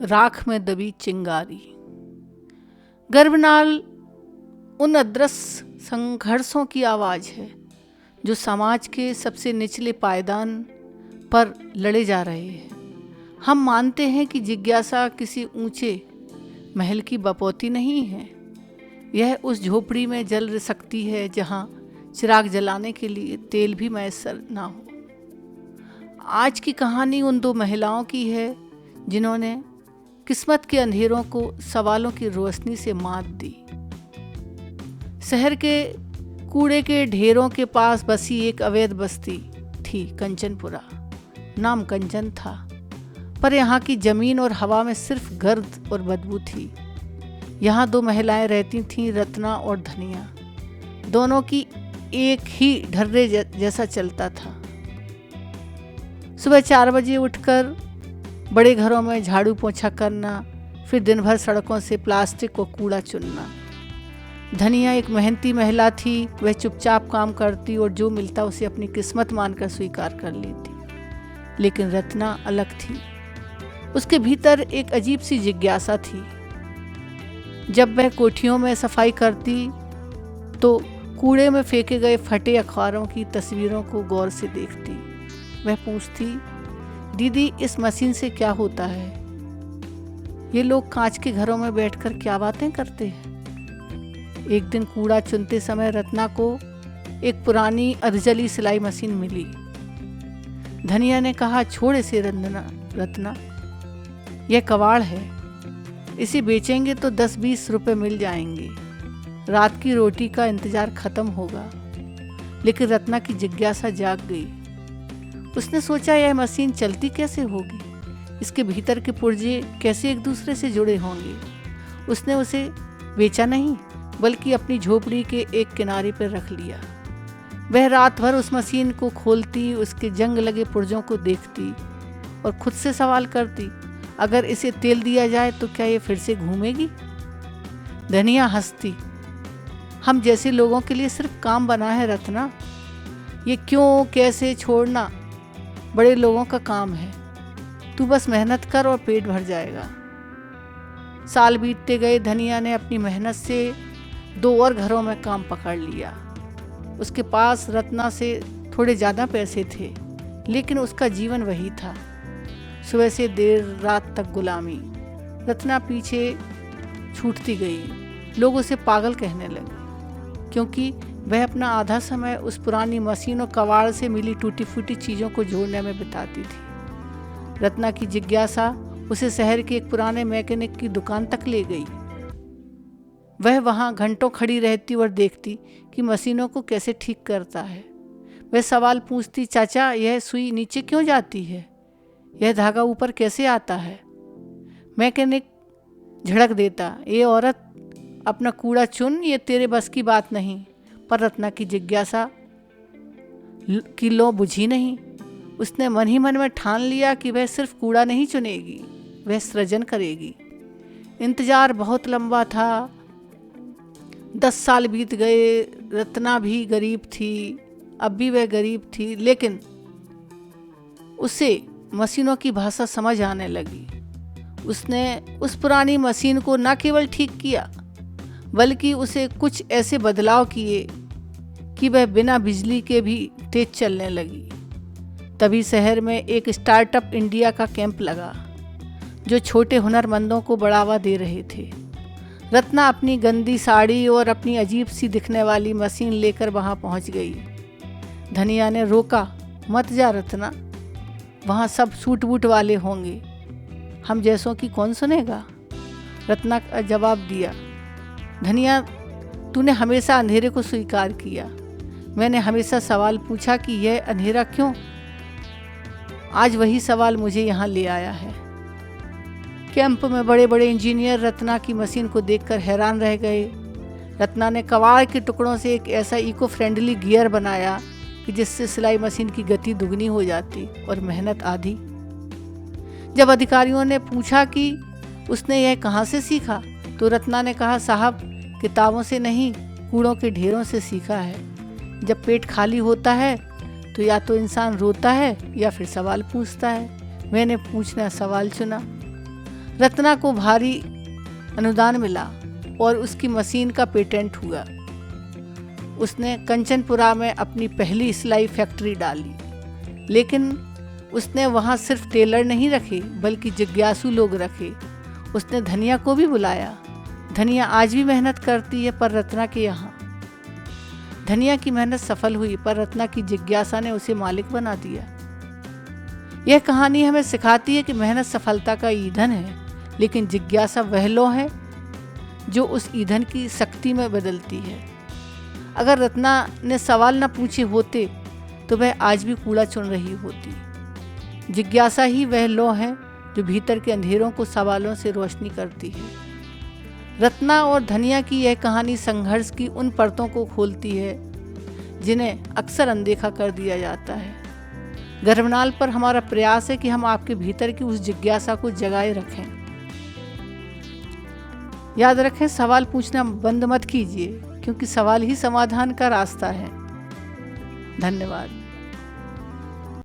राख में दबी चिंगारी। गर्भनाल उन अदृश्य संघर्षों की आवाज़ है जो समाज के सबसे निचले पायदान पर लड़े जा रहे हैं। हम मानते हैं कि जिज्ञासा किसी ऊंचे महल की बपौती नहीं है। यह उस झोपड़ी में जल सकती है जहां चिराग जलाने के लिए तेल भी मैसर ना हो। आज की कहानी उन दो महिलाओं की है जिन्होंने किस्मत के अंधेरों को सवालों की रोशनी से मात दी। शहर के कूड़े के ढेरों के पास बसी एक अवैध बस्ती थी कंचनपुरा। नाम कंचन था, पर यहाँ की जमीन और हवा में सिर्फ गर्द और बदबू थी। यहाँ दो महिलाएं रहती थीं, रत्ना और धनिया। दोनों की एक ही ढर्रे जैसा चलता था। सुबह 4 बजे उठकर बड़े घरों में झाड़ू पोछा करना, फिर दिन भर सड़कों से प्लास्टिक और कूड़ा चुनना। धनिया एक मेहनती महिला थी। वह चुपचाप काम करती और जो मिलता उसे अपनी किस्मत मानकर स्वीकार कर लेती। लेकिन रत्ना अलग थी। उसके भीतर एक अजीब सी जिज्ञासा थी। जब वह कोठियों में सफाई करती तो कूड़े में फेंके गए फटे अखबारों की तस्वीरों को गौर से देखती। वह पूछती, दीदी इस मशीन से क्या होता है? ये लोग कांच के घरों में बैठकर क्या बातें करते हैं? एक दिन कूड़ा चुनते समय रत्ना को एक पुरानी अर्जली सिलाई मशीन मिली। धनिया ने कहा, छोड़ इसे रत्ना, यह कबाड़ है। इसे बेचेंगे तो 10-20 रुपए मिल जाएंगे। रात की रोटी का इंतजार खत्म होगा। लेकिन रत्ना की जिज्ञासा जाग गई। उसने सोचा, यह मशीन चलती कैसे होगी? इसके भीतर के पुर्जे कैसे एक दूसरे से जुड़े होंगे? उसने उसे बेचा नहीं, बल्कि अपनी झोपड़ी के एक किनारे पर रख लिया। वह रात भर उस मशीन को खोलती, उसके जंग लगे पुर्जों को देखती और खुद से सवाल करती, अगर इसे तेल दिया जाए तो क्या ये फिर से घूमेगी? धनिया हंसती, हम जैसे लोगों के लिए सिर्फ काम बना है रत्ना। ये क्यों कैसे छोड़ना बड़े लोगों का काम है। तू बस मेहनत कर और पेट भर जाएगा। साल बीतते गए। धनिया ने अपनी मेहनत से 2 और घरों में काम पकड़ लिया। उसके पास रत्ना से थोड़े ज़्यादा पैसे थे, लेकिन उसका जीवन वही था, सुबह से देर रात तक गुलामी। रत्ना पीछे छूटती गई। लोग उसे पागल कहने लगे क्योंकि वह अपना आधा समय उस पुरानी मशीन और कबाड़ से मिली टूटी फूटी चीज़ों को जोड़ने में बिताती थी। रत्ना की जिज्ञासा उसे शहर के एक पुराने मैकेनिक की दुकान तक ले गई। वह वहाँ घंटों खड़ी रहती और देखती कि मशीनों को कैसे ठीक करता है। वह सवाल पूछती, चाचा यह सुई नीचे क्यों जाती है? यह धागा ऊपर कैसे आता है? मैकेनिक झड़क देता, ये औरत अपना कूड़ा चुन, ये तेरे बस की बात नहीं। पर रत्ना की जिज्ञासा की लो बुझी नहीं। उसने मन ही मन में ठान लिया कि वह सिर्फ कूड़ा नहीं चुनेगी, वह सृजन करेगी। इंतजार बहुत लंबा था। 10 साल बीत गए। रत्ना भी गरीब थी, अब भी वह गरीब थी, लेकिन उसे मशीनों की भाषा समझ आने लगी। उसने उस पुरानी मशीन को न केवल ठीक किया, बल्कि उसे कुछ ऐसे बदलाव किए कि वह बिना बिजली के भी तेज चलने लगी। तभी शहर में एक स्टार्टअप इंडिया का कैंप लगा जो छोटे हुनरमंदों को बढ़ावा दे रहे थे। रत्ना अपनी गंदी साड़ी और अपनी अजीब सी दिखने वाली मशीन लेकर वहां पहुंच गई। धनिया ने रोका, मत जा रत्ना, वहां सब सूट बूट वाले होंगे, हम जैसों की कौन सुनेगा? रत्ना का जवाब दिया, धनिया तूने हमेशा अंधेरे को स्वीकार किया। मैंने हमेशा सवाल पूछा कि यह अंधेरा क्यों? आज वही सवाल मुझे यहाँ ले आया है। कैंप में बड़े बड़े इंजीनियर रत्ना की मशीन को देखकर हैरान रह गए। रत्ना ने कबाड़ के टुकड़ों से एक ऐसा इको फ्रेंडली गियर बनाया कि जिससे सिलाई मशीन की गति दुगनी हो जाती और मेहनत आधी। जब अधिकारियों ने पूछा कि उसने यह कहाँ से सीखा, तो रत्ना ने कहा, साहब किताबों से नहीं, कूड़ों के ढेरों से सीखा है। जब पेट खाली होता है तो या तो इंसान रोता है या फिर सवाल पूछता है। मैंने पूछना सवाल चुना। रत्ना को भारी अनुदान मिला और उसकी मशीन का पेटेंट हुआ। उसने कंचनपुरा में अपनी पहली सिलाई फैक्ट्री डाली, लेकिन उसने वहाँ सिर्फ टेलर नहीं रखे बल्कि जिज्ञासु लोग रखे। उसने धनिया को भी बुलाया। धनिया आज भी मेहनत करती है, पर रत्ना के यहाँ। धनिया की मेहनत सफल हुई, पर रत्ना की जिज्ञासा ने उसे मालिक बना दिया। यह कहानी हमें सिखाती है कि मेहनत सफलता का ईंधन है, लेकिन जिज्ञासा वह लौ है जो उस ईंधन की शक्ति में बदलती है। अगर रत्ना ने सवाल न पूछे होते तो वह आज भी कूड़ा चुन रही होती। जिज्ञासा ही वह लौ है जो भीतर के अंधेरों को सवालों से रोशनी करती है। रत्ना और धनिया की यह कहानी संघर्ष की उन परतों को खोलती है जिन्हें अक्सर अनदेखा कर दिया जाता है। गर्भनाल पर हमारा प्रयास है कि हम आपके भीतर की उस जिज्ञासा को जगाए रखें। याद रखें, सवाल पूछना बंद मत कीजिए, क्योंकि सवाल ही समाधान का रास्ता है। धन्यवाद।